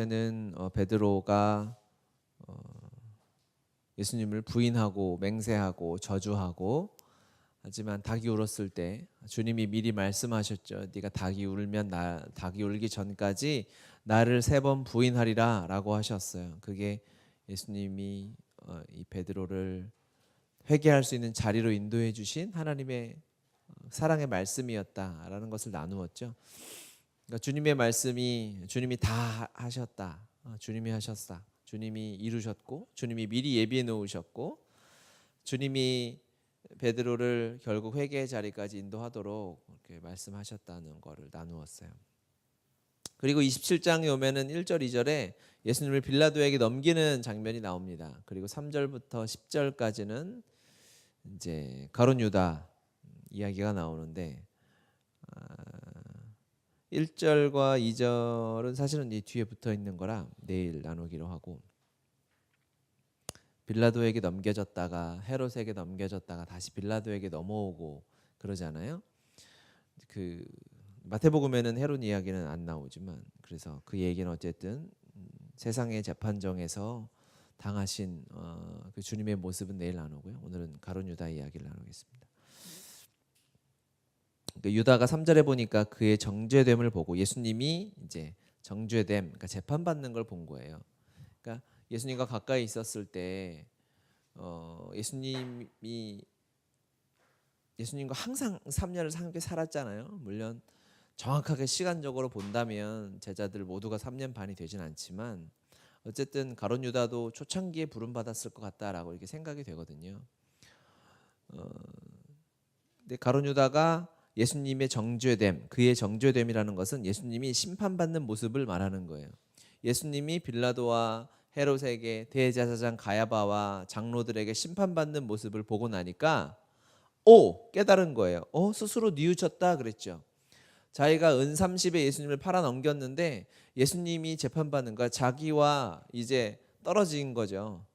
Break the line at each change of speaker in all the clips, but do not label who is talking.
보면은 베드로가 예수님을 부인하고 맹세하고 저주하고, 하지만 닭이 울었을 때 주님이 미리 말씀하셨죠. 네가 닭이 울기 전까지 나를 3번 부인하리라 라고 하셨어요. 그게 예수님이 이 베드로를 회개할 수 있는 자리로 인도해 주신 하나님의 사랑의 말씀이었다라는 것을 나누었죠. 그러니까 주님의 말씀이 주님이 다 하셨다. 주님이 하셨다. 주님이 이루셨고, 주님이 미리 예비해 놓으셨고, 주님이 베드로를 결국 회개의 자리까지 인도하도록 이렇게 말씀하셨다는 것을 나누었어요. 그리고 27장에 오면은 1절 2절에 예수님을 빌라도에게 넘기는 장면이 나옵니다. 그리고 3절부터 10절까지는 이제 가룟 유다 이야기가 나오는데, 1절과 2절은 사실은 이 뒤에 붙어 있는 거라 내일 나누기로 하고, 빌라도에게 넘겨졌다가 헤롯에게 넘겨졌다가 다시 빌라도에게 넘어오고 그러잖아요. 그 마태복음에는 헤롯 이야기는 안 나오지만, 그래서 그 얘기는 어쨌든 세상의 재판정에서 당하신 그 주님의 모습은 내일 나누고요. 오늘은 가룟 유다 이야기를 나누겠습니다. 그러니까 유다가 3절에 보니까 그의 정죄됨을 보고, 예수님이 이제 정죄됨, 그러니까 재판받는 걸 본 거예요. 그러니까 예수님과 가까이 있었을 때 예수님과 항상 3년을 함께 살았잖아요. 물론 정확하게 시간적으로 본다면 제자들 모두가 3년 반이 되진 않지만, 어쨌든 가룟 유다도 초창기에 부름 받았을 것 같다라고 이렇게 생각이 되거든요. 근데 가룟 유다가 예수님의 정죄됨, 그의 정죄됨이라는 것은 예수님이 심판받는 모습을 말하는 거예요. 예수님이 빌라도와 헤롯에게, 대제사장 가야바와 장로들에게 심판받는 모습을 보고 나니까 깨달은 거예요. 스스로 뉘우쳤다 그랬죠. 자기가 은 30에 예수님을 팔아 넘겼는데 예수님이 재판받는 거야. 자기와 이제 떨어진 거죠.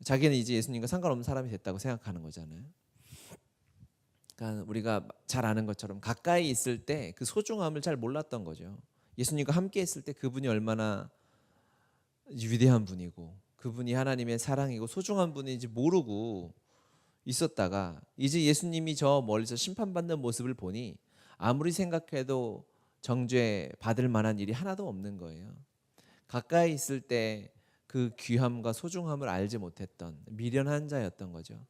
자기는 이제 예수님과 상관없는 사람이 됐다고 생각하는 거잖아요. 그러니까 우리가 잘 아는 것처럼 가까이 있을 때 그 소중함을 잘 몰랐던 거죠. 예수님과 함께 있을 때 그분이 얼마나 위대한 분이고, 그분이 하나님의 사랑이고 소중한 분인지 모르고 있었다가, 이제 예수님이 저 멀리서 심판받는 모습을 보니 아무리 생각해도 정죄 받을 만한 일이 하나도 없는 거예요. 가까이 있을 때 그 귀함과 소중함을 알지 못했던 미련한 자였던 거죠.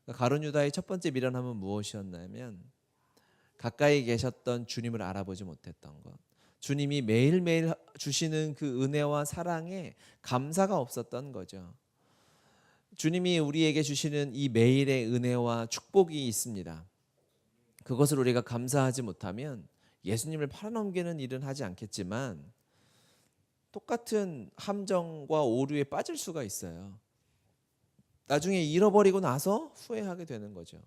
가룟 유다의 첫 번째 미련함은 무엇이었냐면, 가까이 계셨던 주님을 알아보지 못했던 것. 주님이 매일매일 주시는 그 은혜와 사랑에 감사가 없었던 거죠. 주님이 우리에게 주시는 이 매일의 은혜와 축복이 있습니다. 그것을 우리가 감사하지 못하면 예수님을 팔아넘기는 일은 하지 않겠지만 똑같은 함정과 오류에 빠질 수가 있어요. 나중에 잃어버리고 나서 후회하게 되는 거죠.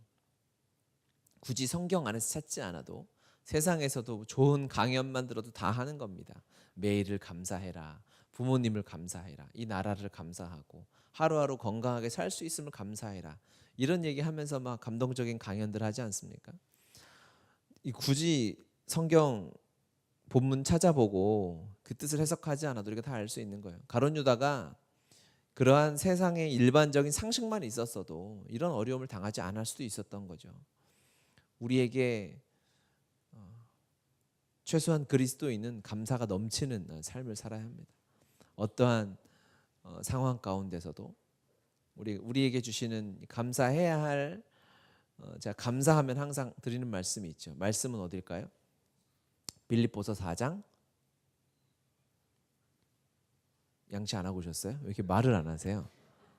굳이 성경 안에서 찾지 않아도 세상에서도 좋은 강연만 들어도 다 하는 겁니다. 매일을 감사해라, 부모님을 감사해라, 이 나라를 감사하고 하루하루 건강하게 살 수 있음을 감사해라, 이런 얘기하면서 막 감동적인 강연들 하지 않습니까? 굳이 성경 본문 찾아보고 그 뜻을 해석하지 않아도 우리가 다 알 수 있는 거예요. 가룟 유다가 그러한 세상의 일반적인 상식만 있었어도 이런 어려움을 당하지 않을 수도 있었던 거죠. 우리에게 최소한 그리스도인은 감사가 넘치는 삶을 살아야 합니다. 어떠한 상황 가운데서도 우리에게 주시는 감사해야 할, 제가 감사하면 항상 드리는 말씀이 있죠. 말씀은 어딜까요? 빌립보서 4장. 양치 안 하고 오셨어요? 왜 이렇게 말을 안 하세요?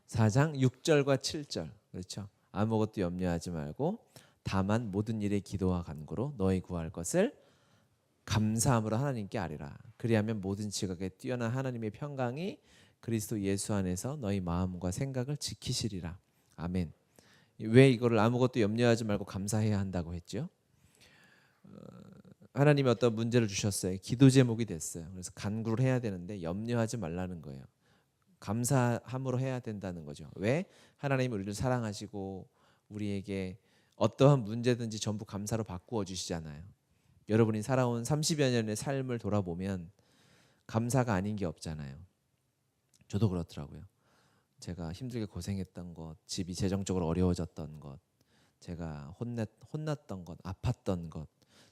4장 6절과 7절. 그렇죠? 아무것도 염려하지 말고 다만 모든 일에 기도와 간구로 너희 구할 것을 감사함으로 하나님께 아뢰라. 그리하면 모든 지각에 뛰어난 하나님의 평강이 그리스도 예수 안에서 너희 마음과 생각을 지키시리라. 아멘. 왜 이거를 아무것도 염려하지 말고 감사해야 한다고 했죠? 하나님이 어떤 문제를 주셨어요. 기도 제목이 됐어요. 그래서 간구를 해야 되는데 염려하지 말라는 거예요. 감사함으로 해야 된다는 거죠. 왜? 하나님이 우리를 사랑하시고 우리에게 어떠한 문제든지 전부 감사로 바꾸어 주시잖아요. 여러분이 살아온 30여 년의 삶을 돌아보면 감사가 아닌 게 없잖아요. 저도 그렇더라고요. 제가 힘들게 고생했던 것, 집이 재정적으로 어려워졌던 것, 제가 혼났던 것, 아팠던 것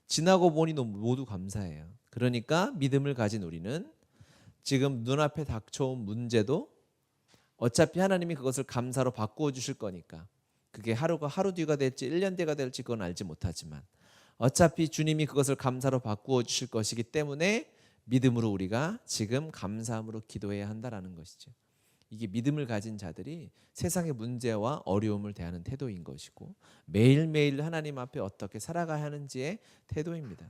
지나고 보니 모두 감사해요. 그러니까 믿음을 가진 우리는 지금 눈앞에 닥쳐온 문제도 어차피 하나님이 그것을 감사로 바꾸어 주실 거니까, 그게 하루가 하루 뒤가 될지 1년 뒤가 될지 그건 알지 못하지만 어차피 주님이 그것을 감사로 바꾸어 주실 것이기 때문에 믿음으로 우리가 지금 감사함으로 기도해야 한다라는 것이죠. 이게 믿음을 가진 자들이 세상의 문제와 어려움을 대하는 태도인 것이고, 매일매일 하나님 앞에 어떻게 살아가야 하는지의 태도입니다.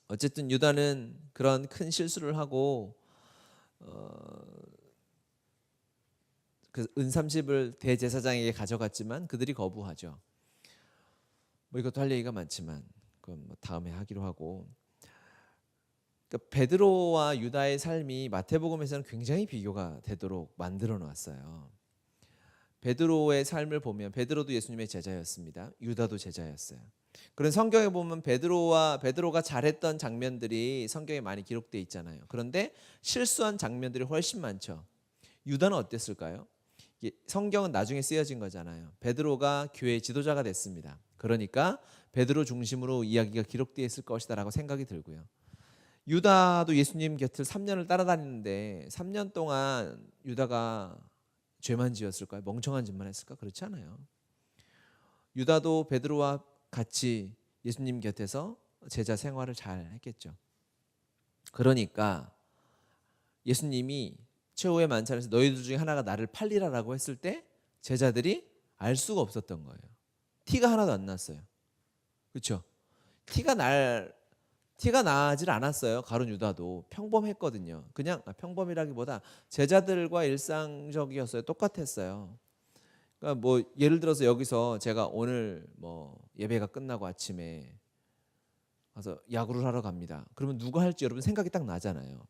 어쨌든 유다는 그런 큰 실수를 하고 그 은30을 대제사장에게 가져갔지만 그들이 거부하죠. 뭐 이것도 할 얘기가 많지만 그건 뭐 다음에 하기로 하고, 그러니까 베드로와 유다의 삶이 마태복음에서는 굉장히 비교가 되도록 만들어 놨어요. 베드로의 삶을 보면 베드로도 예수님의 제자였습니다. 유다도 제자였어요. 그런 성경에 보면 베드로가 잘했던 장면들이 성경에 많이 기록되어 있잖아요. 그런데 실수한 장면들이 훨씬 많죠. 유다는 어땠을까요? 성경은 나중에 쓰여진 거잖아요. 베드로가 교회의 지도자가 됐습니다. 그러니까 베드로 중심으로 이야기가 기록되어 있을 것이다라고 생각이 들고요. 유다도 예수님 곁을 3년을 따라다니는데 3년 동안 유다가 죄만 지었을까요? 멍청한 짓만 했을까? 그렇지 않아요. 유다도 베드로와 같이 예수님 곁에서 제자 생활을 잘 했겠죠. 그러니까 예수님이 최후의 만찬에서 너희들 중에 하나가 나를 팔리라라고 했을 때 제자들이 알 수가 없었던 거예요. 티가 하나도 안 났어요. 그렇죠? 티가 나질 않았어요. 가룟 유다도 평범했거든요. 그냥 평범이라기보다 제자들과 일상적이었어요. 똑같았어요. 그러니까 뭐 예를 들어서 여기서 제가 오늘 뭐 예배가 끝나고 아침에 가서 야구를 하러 갑니다. 그러면 누가 할지 여러분 생각이 딱 나잖아요.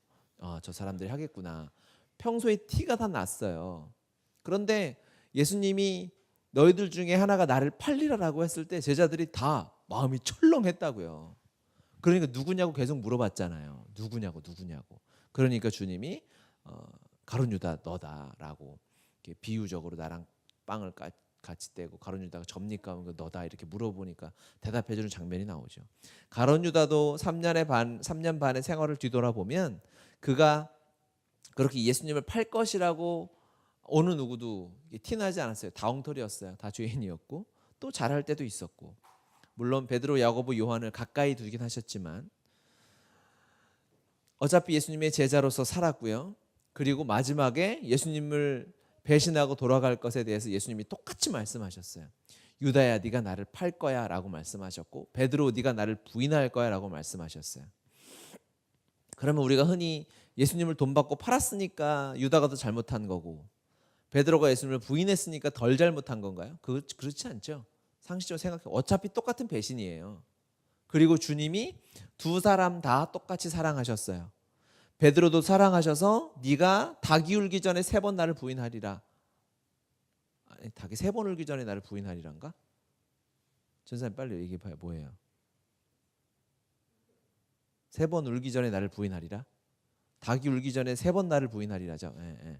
저 사람들이 하겠구나. 평소에 티가 다 났어요. 그런데 예수님이 너희들 중에 하나가 나를 팔리라라고 했을 때 제자들이 다 마음이 철렁했다고요. 그러니까 누구냐고 계속 물어봤잖아요. 누구냐고. 그러니까 주님이 가룟 유다 너다라고 이렇게 비유적으로 나랑 빵을 같이 떼고 가룟 유다가 접니까? 너다 이렇게 물어보니까 대답해 주는 장면이 나오죠. 가룟 유다도 3년 반의 생활을 뒤돌아보면 그가 그렇게 예수님을 팔 것이라고 어느 누구도 티나지 않았어요. 다 엉터리였어요. 다 죄인이었고 또 잘할 때도 있었고, 물론 베드로, 야고보, 요한을 가까이 두긴 하셨지만 어차피 예수님의 제자로서 살았고요. 그리고 마지막에 예수님을 배신하고 돌아갈 것에 대해서 예수님이 똑같이 말씀하셨어요. 유다야 네가 나를 팔 거야 라고 말씀하셨고, 베드로 네가 나를 부인할 거야 라고 말씀하셨어요. 그러면 우리가 흔히 예수님을 돈 받고 팔았으니까 유다가 더 잘못한 거고 베드로가 예수님을 부인했으니까 덜 잘못한 건가요? 그렇지 않죠. 상식적으로 생각해 어차피 똑같은 배신이에요. 그리고 주님이 두 사람 다 똑같이 사랑하셨어요. 베드로도 사랑하셔서 네가 닭이 울기 전에 3번 나를 부인하리라. 아니, 닭이 3번 울기 전에 나를 부인하리란가? 전사님 빨리 얘기해 봐요. 뭐예요? 3번 울기 전에 나를 부인하리라? 닭이 울기 전에 3번 나를 부인하리라죠. 예.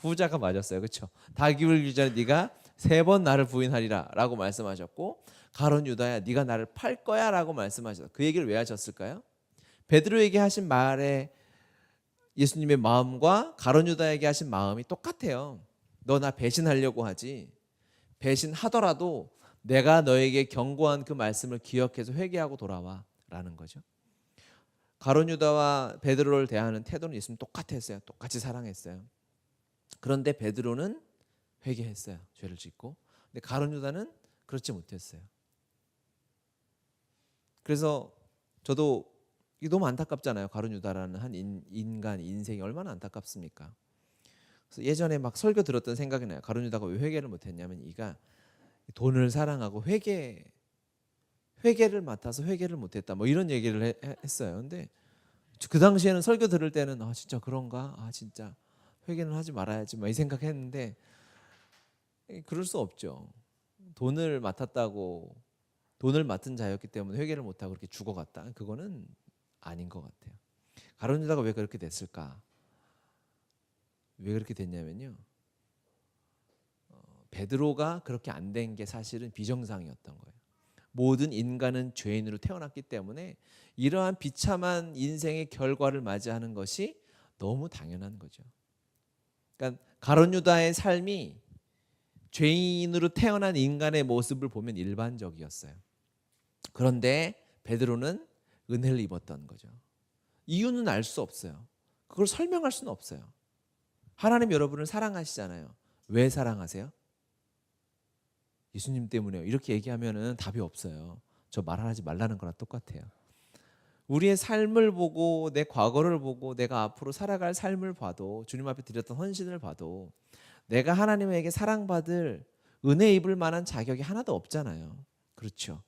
후자가 맞았어요. 그렇죠? 닭이 울기 전에 네가 3번 나를 부인하리라라고 말씀하셨고, 가룟 유다야 네가 나를 팔 거야라고 말씀하셨어요. 그 얘기를 왜 하셨을까요? 베드로에게 하신 말에 예수님의 마음과 가룟 유다에게 하신 마음이 똑같아요. 너 나 배신하려고 하지. 배신하더라도 내가 너에게 경고한 그 말씀을 기억해서 회개하고 돌아와라는 거죠. 가룟 유다와 베드로를 대하는 태도는 예수님 똑같았어요. 똑같이 사랑했어요. 그런데 베드로는 회개했어요. 죄를 짓고. 근데 가룟 유다는 그렇지 못했어요. 그래서 저도 이게 너무 안타깝잖아요. 가룟 유다라는 한 인간 인생이 얼마나 안타깝습니까? 그래서 예전에 막 설교 들었던 생각이 나요. 가룟 유다가 왜 회개를 못했냐면 이가 돈을 사랑하고 회개를 맡아서 회개를 못했다. 뭐 이런 얘기를 했어요. 근데 그 당시에는 설교 들을 때는 진짜 그런가? 진짜 회개는 하지 말아야지. 뭐 이 생각했는데 그럴 수 없죠. 돈을 맡은 자였기 때문에 회개를 못하고 그렇게 죽어갔다. 그거는 아닌 것 같아요. 가룟 유다가 왜 그렇게 됐을까? 왜 그렇게 됐냐면요. 베드로가 그렇게 안 된 게 사실은 비정상이었던 거예요. 모든 인간은 죄인으로 태어났기 때문에 이러한 비참한 인생의 결과를 맞이하는 것이 너무 당연한 거죠. 그러니까 가룟 유다의 삶이 죄인으로 태어난 인간의 모습을 보면 일반적이었어요. 그런데 베드로는 은혜를 입었던 거죠. 이유는 알 수 없어요. 그걸 설명할 수는 없어요. 하나님 여러분을 사랑하시잖아요. 왜 사랑하세요? 예수님 때문에요. 이렇게 얘기하면은 답이 없어요. 저 말하지 말라는 거랑 똑같아요. 우리의 삶을 보고 내 과거를 보고 내가 앞으로 살아갈 삶을 봐도 주님 앞에 드렸던 헌신을 봐도 내가 하나님에게 사랑받을 은혜 입을 만한 자격이 하나도 없잖아요. 그렇죠?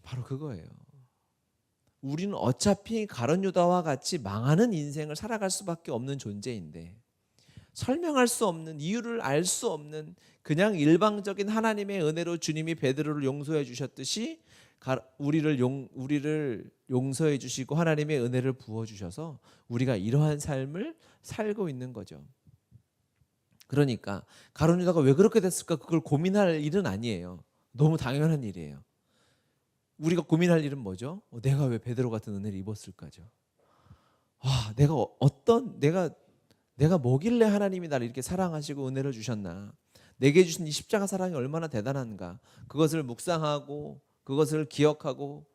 바로 그거예요. 우리는 어차피 가룟 유다와 같이 망하는 인생을 살아갈 수밖에 없는 존재인데 설명할 수 없는 이유를 알 수 없는 그냥 일방적인 하나님의 은혜로 주님이 베드로를 용서해 주셨듯이 우리를 용서해 주시고 하나님의 은혜를 부어 주셔서 우리가 이러한 삶을 살고 있는 거죠. 그러니까 가룟 유다가 왜 그렇게 됐을까 그걸 고민할 일은 아니에요. 너무 당연한 일이에요. 우리가 고민할 일은 뭐죠? 내가 왜 베드로 같은 은혜를 입었을까죠. 내가 뭐길래 하나님이 나를 이렇게 사랑하시고 은혜를 주셨나? 내게 주신 이 십자가 사랑이 얼마나 대단한가? 그것을 묵상하고 그것을 기억하고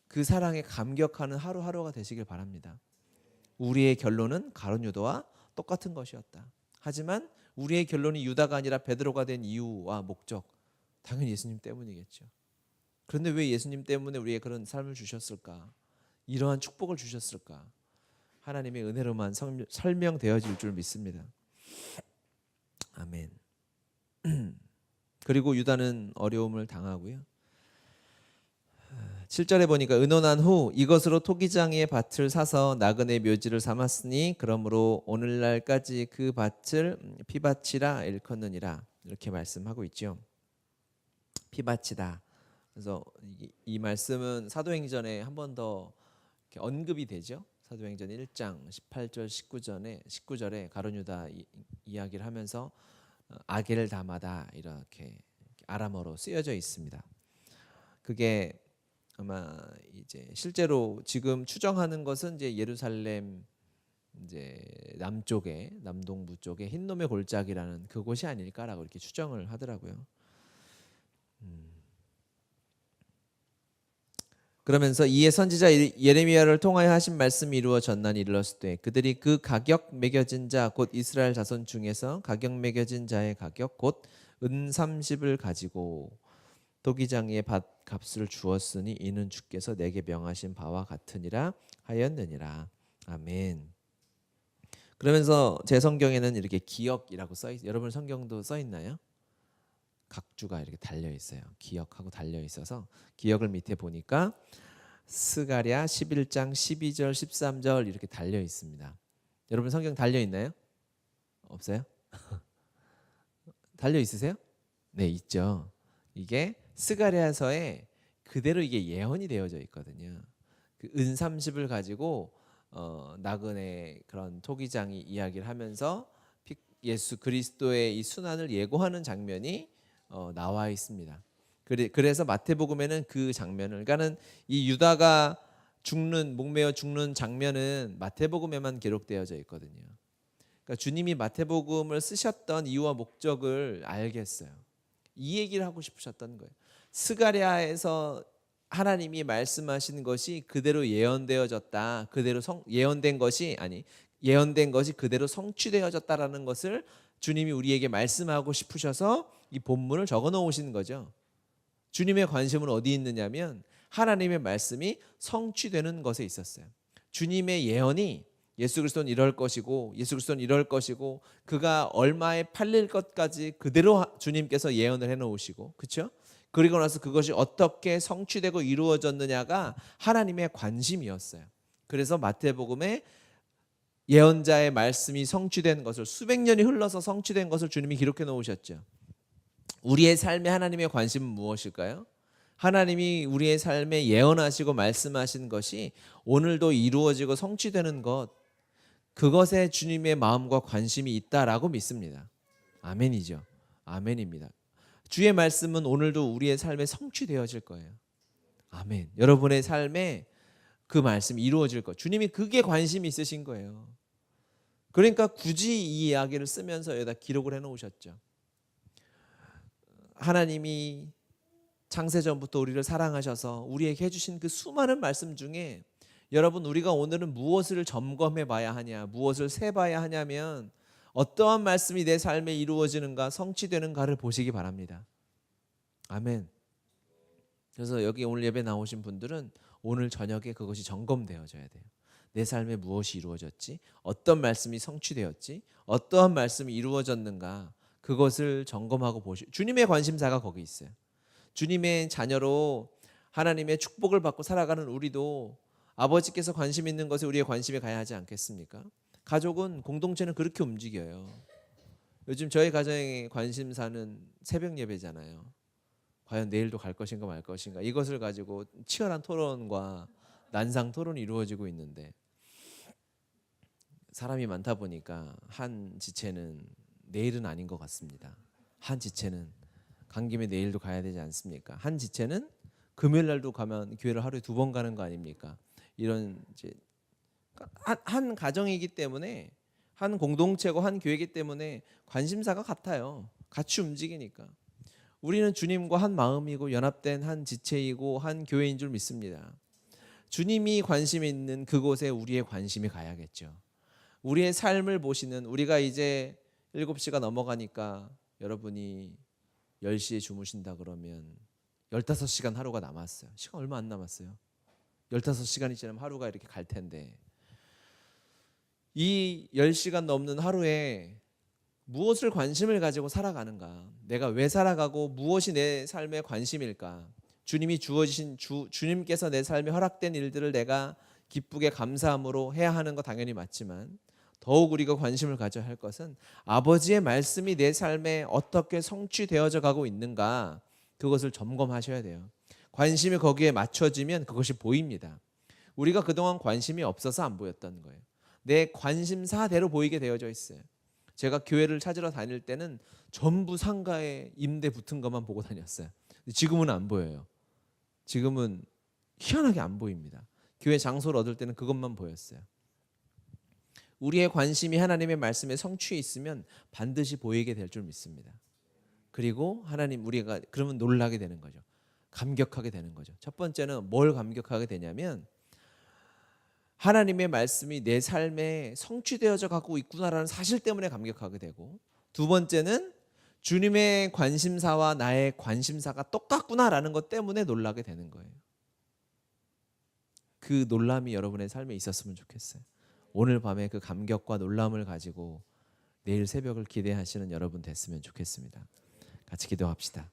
그 사랑에 감격하는 하루하루가 되시길 바랍니다. 우리의 결론은 가룟 유다와 똑같은 것이었다. 하지만 우리의 결론이 유다가 아니라 베드로가 된 이유와 목적, 당연히 예수님 때문이겠죠. 그런데 왜 예수님 때문에 우리의 그런 삶을 주셨을까? 이러한 축복을 주셨을까? 하나님의 은혜로만 설명되어질 줄 믿습니다. 아멘. 그리고 유다는 어려움을 당하고요. 7절에 보니까 의논한 후 이것으로 토기장의 밭을 사서 나그네 묘지를 삼았으니 그러므로 오늘날까지 그 밭을 피밭이라 일컫느니라 이렇게 말씀하고 있죠. 피밭이다. 그래서 이 말씀은 사도행전에 한 번 더 언급이 되죠. 사도행전 1장 18절 19절에 가룟 유다 이야기를 하면서 아겔다마다 이렇게 아람어로 쓰여져 있습니다. 그게 아마 이제 실제로 지금 추정하는 것은 이제 예루살렘 이제 남동부 쪽에 흰놈의 골짜기라는 그곳이 아닐까라고 이렇게 추정을 하더라고요. 그러면서 이에 선지자 예레미야를 통하여 하신 말씀이 이루어졌나니 이르렀을 때 그들이 그 가격 매겨진 자 곧 이스라엘 자손 중에서 가격 매겨진 자의 가격 곧 은 30을 가지고 토기장의 밭 값을 주었으니 이는 주께서 내게 명하신 바와 같으니라 하였느니라. 아멘. 그러면서 제 성경에는 이렇게 기억이라고 써 있어요. 여러분 성경도 써 있나요? 각주가 이렇게 달려 있어요. 기억하고 달려 있어서 기억을 밑에 보니까 스가랴 11장 12절 13절 이렇게 달려 있습니다. 여러분 성경 달려 있나요? 없어요? 달려 있으세요? 네, 있죠. 이게 스가랴서에 그대로 이게 예언이 되어져 있거든요. 그 은 30을 가지고 나그네 그런 토기장이 이야기를 하면서 예수 그리스도의 이 순환을 예고하는 장면이 나와 있습니다. 그래서 마태복음에는 그 장면을, 그러니까는 이 유다가 목매어 죽는 장면은 마태복음에만 기록되어져 있거든요. 그러니까 주님이 마태복음을 쓰셨던 이유와 목적을 알겠어요. 이 얘기를 하고 싶으셨던 거예요. 스가랴에서 하나님이 말씀하신 것이 그대로 예언되어졌다. 그대로 예언된 것이 그대로 성취되어졌다라는 것을 주님이 우리에게 말씀하고 싶으셔서 이 본문을 적어 놓으신 거죠. 주님의 관심은 어디 있느냐면 하나님의 말씀이 성취되는 것에 있었어요. 주님의 예언이 예수 그리스도는 이럴 것이고 그가 얼마에 팔릴 것까지 그대로 주님께서 예언을 해놓으시고, 그렇죠? 그리고 나서 그것이 어떻게 성취되고 이루어졌느냐가 하나님의 관심이었어요. 그래서 마태복음에 예언자의 말씀이 성취된 것을, 수백 년이 흘러서 성취된 것을 주님이 기록해 놓으셨죠. 우리의 삶에 하나님의 관심은 무엇일까요? 하나님이 우리의 삶에 예언하시고 말씀하신 것이 오늘도 이루어지고 성취되는 것, 그것에 주님의 마음과 관심이 있다라고 믿습니다. 아멘이죠. 아멘입니다. 주의 말씀은 오늘도 우리의 삶에 성취되어질 거예요. 아멘. 여러분의 삶에 그 말씀이 이루어질 것. 주님이 그게 관심이 있으신 거예요. 그러니까 굳이 이 이야기를 쓰면서 여기다 기록을 해놓으셨죠. 하나님이 창세전부터 우리를 사랑하셔서 우리에게 해주신 그 수많은 말씀 중에 여러분, 우리가 오늘은 무엇을 점검해 봐야 하냐, 무엇을 세봐야 하냐면 어떠한 말씀이 내 삶에 이루어지는가, 성취되는가를 보시기 바랍니다. 아멘. 그래서 여기 오늘 예배 나오신 분들은 오늘 저녁에 그것이 점검되어져야 돼요. 내 삶에 무엇이 이루어졌지? 어떤 말씀이 성취되었지? 어떠한 말씀이 이루어졌는가? 그것을 점검하고 주님의 관심사가 거기 있어요. 주님의 자녀로 하나님의 축복을 받고 살아가는 우리도 아버지께서 관심 있는 것에 우리의 관심이 가야 하지 않겠습니까? 가족은, 공동체는 그렇게 움직여요. 요즘 저희 가정의 관심사는 새벽 예배잖아요. 과연 내일도 갈 것인가 말 것인가, 이것을 가지고 치열한 토론과 난상 토론이 이루어지고 있는데, 사람이 많다 보니까 한 지체는 내일은 아닌 것 같습니다. 한 지체는 간 김에 내일도 가야 되지 않습니까? 한 지체는 금요일 날도 가면 교회를 하루에 2번 가는 거 아닙니까? 이런 이제 한 가정이기 때문에, 한 공동체고 한 교회이기 때문에 관심사가 같아요. 같이 움직이니까. 우리는 주님과 한 마음이고 연합된 한 지체이고 한 교회인 줄 믿습니다. 주님이 관심 있는 그곳에 우리의 관심이 가야겠죠. 우리의 삶을 보시는, 우리가 이제 7시가 넘어가니까 여러분이 10시에 주무신다 그러면 15시간 하루가 남았어요. 시간 얼마 안 남았어요. 15시간이 지나면 하루가 이렇게 갈 텐데, 이 10시간 넘는 하루에 무엇을 관심을 가지고 살아가는가? 내가 왜 살아가고 무엇이 내 삶의 관심일까? 주님이 주어지신 주님께서 내 삶에 허락된 일들을 내가 기쁘게 감사함으로 해야 하는 거 당연히 맞지만, 더욱 우리가 관심을 가져야 할 것은 아버지의 말씀이 내 삶에 어떻게 성취되어져 가고 있는가, 그것을 점검하셔야 돼요. 관심이 거기에 맞춰지면 그것이 보입니다. 우리가 그동안 관심이 없어서 안 보였던 거예요. 내 관심사대로 보이게 되어져 있어요. 제가 교회를 찾으러 다닐 때는 전부 상가에 임대 붙은 것만 보고 다녔어요. 지금은 안 보여요. 지금은 희한하게 안 보입니다. 교회 장소를 얻을 때는 그것만 보였어요. 우리의 관심이 하나님의 말씀에 성취해 있으면 반드시 보이게 될 줄 믿습니다. 그리고 하나님, 우리가 그러면 놀라게 되는 거죠. 감격하게 되는 거죠. 첫 번째는 뭘 감격하게 되냐면, 하나님의 말씀이 내 삶에 성취되어져 가고 있구나라는 사실 때문에 감격하게 되고, 두 번째는 주님의 관심사와 나의 관심사가 똑같구나라는 것 때문에 놀라게 되는 거예요. 그 놀람이 여러분의 삶에 있었으면 좋겠어요. 오늘 밤에 그 감격과 놀람을 가지고 내일 새벽을 기대하시는 여러분 됐으면 좋겠습니다. 같이 기도합시다.